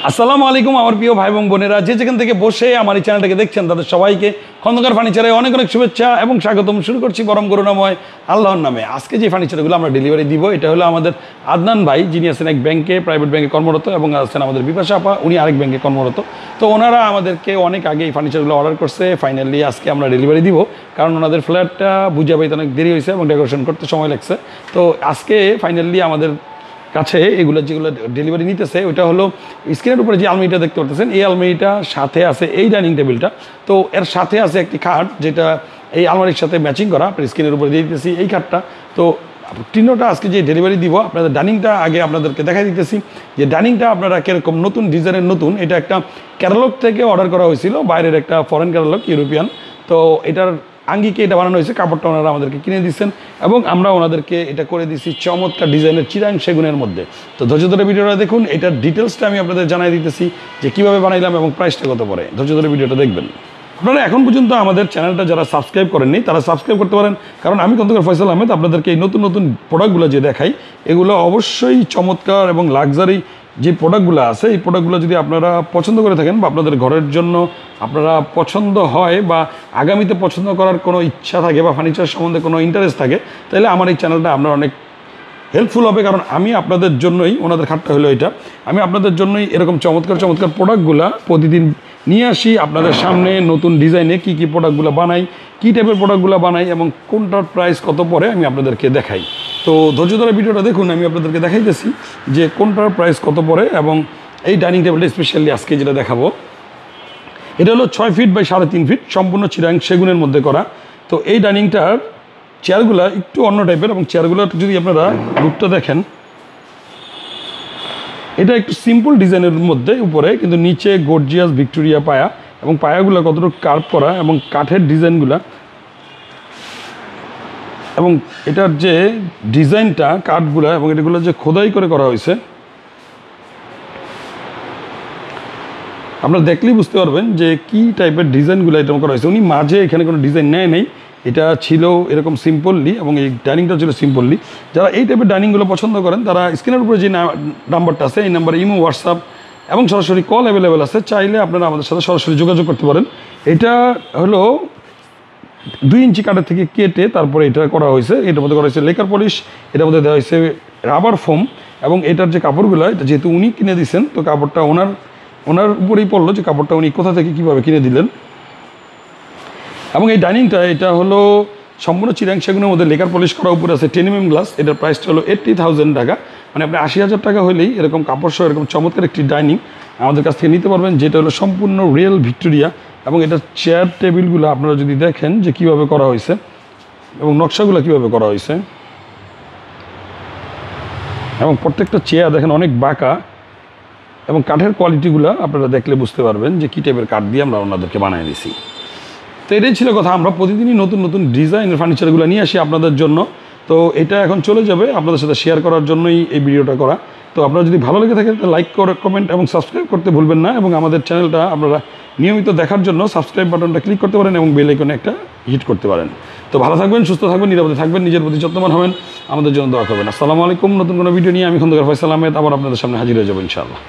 আসসালামু আলাইকুম আমার প্রিয় ভাই এবং বোনেরা, যে যেখান থেকে বসে আমার এই চ্যানেলটাকে দেখছেন তাদের সবাইকে খন্দকার ফার্নিচারে অনেক অনেক শুভেচ্ছা এবং স্বাগতম। শুরু করছি পরম করুণাময় আল্লাহর নামে। আজকে যে ফার্নিচারগুলো আমরা ডেলিভারি দিব, এটা হলো আমাদের আদনান ভাই, যিনি আছেন এক ব্যাংকে, প্রাইভেট ব্যাংকে কর্মরত, এবং আছেন আমাদের বিপাশা আপা, উনি আরেক ব্যাংকে কর্মরত। তো ওনারা আমাদেরকে অনেক আগে এই ফার্নিচারগুলো অর্ডার করছে। ফাইনালি আজকে আমরা ডেলিভারি দিব, কারণ ওনাদের ফ্ল্যাটটা বুঝে পাইতে অনেক দেরি হয়েছে এবং ডেকোরেশন করতে সময় লাগছে। তো আজকে ফাইনালি আমাদের কাছে এগুলো যেগুলো ডেলিভারি নিতেছে, ওইটা হলো স্ক্রিনের উপরে যে আলমারিটা দেখতে পারতেছেন, এই আলমারিটা সাথে আছে এই ডাইনিং টেবিলটা। তো এর সাথে আছে একটি খাট, যেটা এই আলমারির সাথে ম্যাচিং করা, আপনার স্ক্রিনের উপরে দিয়ে দিতেছি এই খাটটা। তো তিনটা আজকে যে ডেলিভারি দিব, আপনাদের ডাইনিংটা আগে আপনাদেরকে দেখাই দিতেছি যে ডাইনিংটা আপনারা কীরকম নতুন ডিজাইনের নতুন। এটা একটা ক্যাটালগ থেকে অর্ডার করা হয়েছিল, বাইরের একটা ফরেন ক্যাটালগ, ইউরোপিয়ান। তো এটার আঙ্গিকে এটা বানানো হয়েছে, কাপড়টা ওনারা আমাদেরকে কিনে দিচ্ছেন এবং আমরা ওনাদেরকে এটা করে দিচ্ছি চমৎকার ডিজাইনের চিরাং সেগুনের মধ্যে। তো ধৈর্য ধরে ভিডিওটা দেখুন, এটার ডিটেলসটা আমি আপনাদের জানাই দিতেছি যে কীভাবে বানাইলাম এবং প্রাইসটা কত পড়ে। ধৈর্য ধরে ভিডিওটা দেখবেন। আপনারা এখন পর্যন্ত আমাদের চ্যানেলটা যারা সাবস্ক্রাইব করেননি তারা সাবস্ক্রাইব করতে পারেন, কারণ আমি খন্দকার ফয়সাল আহমেদ আপনাদেরকে এই নতুন নতুন প্রোডাক্টগুলো যে দেখাই, এগুলো অবশ্যই চমৎকার এবং লাক্সারি যে প্রোডাক্টগুলো আছে, এই প্রোডাক্টগুলো যদি আপনারা পছন্দ করে থাকেন বা আপনাদের ঘরের জন্য আপনারা পছন্দ হয় বা আগামীতে পছন্দ করার কোনো ইচ্ছা থাকে বা ফার্নিচার সম্বন্ধে কোনো ইন্টারেস্ট থাকে, তাহলে আমার এই চ্যানেলটা আপনার অনেক হেল্পফুল হবে। কারণ আমি আপনাদের জন্যই, ওনাদের খাটটা হলো এটা, আমি আপনাদের জন্যই এরকম চমৎকার চমৎকার প্রোডাক্টগুলো প্রতিদিন নিয়ে আসি আপনাদের সামনে। নতুন ডিজাইনে কী কী প্রোডাক্টগুলো বানাই, কী টাইপের প্রোডাক্টগুলো বানাই এবং কোনটার প্রাইস কত পড়ে আমি আপনাদেরকে দেখাই। তো ধৈর্য ধরে ভিডিওটা দেখুন, আমি আপনাদেরকে দেখাইতেছি যে কোনটার প্রাইস কত পড়ে। এবং এই ডাইনিং টেবিলটা স্পেশালি আজকে যেটা দেখাবো, এটা হলো 6 ফিট বাই 3.5 ফিট, সম্পূর্ণ চিরাং সেগুনের মধ্যে করা। তো এই ডাইনিংটার চেয়ারগুলো একটু অন্য টাইপের, এবং চেয়ারগুলো যদি আপনারা লুকটা দেখেন, এটা একটু সিম্পল ডিজাইনের মধ্যে উপরে, কিন্তু নিচে গর্জিয়াস ভিক্টোরিয়া পায়া, এবং পায়াগুলো কতটুকু কার্ভ করা এবং কাঠের ডিজাইনগুলা, এবং এটার যে ডিজাইনটা কাঠগুলা এবং এটাগুলো যে খোদাই করে করা হয়েছে, আপনারা দেখলেই বুঝতে পারবেন যে কী টাইপের ডিজাইনগুলো এটা করা হয়েছে। উনি মাঝে এখানে কোনো ডিজাইন নেই, এটা ছিল এরকম সিম্পললি, এবং এই ডাইনিংটা ছিল সিম্পললি। যারা এই টাইপের ডাইনিংগুলো পছন্দ করেন তারা স্ক্রিনের উপরে যে নাম্বারটা আছে, এই নাম্বারে ইমো, হোয়াটসঅ্যাপ এবং সরাসরি কল অ্যাভেলেবেল আছে, চাইলে আপনারা আমাদের সাথে সরাসরি যোগাযোগ করতে পারেন। এটা হলো 2 ইঞ্চি কাঠের থেকে কেটে তারপরে এটা করা হয়েছে। এটার মধ্যে করা হয়েছে লেকার পলিশ, এটার মধ্যে দেওয়া হয়েছে রাবার ফোম, এবং এটার যে কাপড়গুলো, এটা যেহেতু উনি কিনে দিয়েছেন, তো কাপড়টা ওনার উপরেই পড়লো যে কাপড়টা উনি কোথা থেকে কীভাবে কিনে দিলেন। এবং এই ডাইনিংটা এটা হলো সম্পূর্ণ চিরাং সেগুনের মধ্যে লেকার পলিশ করা, উপরে আছে 10 mm গ্লাস। এটার প্রাইসটা হলো 80,000 টাকা, মানে আপনি 80,000 টাকা হলেই এরকম কাপড় সহ এরকম চমৎকার একটি ডাইনিং আমাদের কাছ থেকে নিতে পারবেন, যেটা হলো সম্পূর্ণ রিয়েল ভিক্টোরিয়া। এবং এটার চেয়ার টেবিলগুলো আপনারা যদি দেখেন যে কীভাবে করা হয়েছে এবং নকশাগুলো কীভাবে করা হয়েছে, এবং প্রত্যেকটা চেয়ার দেখেন অনেক বাঁকা, এবং কাঠের কোয়ালিটিগুলো আপনারা দেখলে বুঝতে পারবেন যে কী টাইপের কাঠ দিয়ে আমরা ওনাদেরকে বানিয়ে দিছি। তো এটাই ছিল কথা, আমরা প্রতিদিনই নতুন নতুন ডিজাইনের ফার্নিচারগুলো নিয়ে আসি আপনাদের জন্য। তো এটা এখন চলে যাবে আপনাদের সাথে শেয়ার করার জন্যই এই ভিডিওটা করা। তো আপনারা যদি ভালো লেগে থাকে লাইক করে, কমেন্ট এবং সাবস্ক্রাইব করতে ভুলবেন না, এবং আমাদের চ্যানেলটা আপনারা নিয়মিত দেখার জন্য সাবস্ক্রাইব বাটনটা ক্লিক করতে পারেন এবং বেল আইকনে একটা হিট করতে পারেন। তো ভালো থাকবেন, সুস্থ থাকবেন, নিরাপদে থাকবেন, নিজের প্রতি যত্নবান হবেন, আমাদের জন্য দোয়া করবেন। আসসালামু আলাইকুম। নতুন কোনো ভিডিও নিয়ে আমি খন্দকার ফয়সাল আহমেদ আবার আপনাদের সামনে হাজির হয়ে যাবো ইনশাআল্লাহ।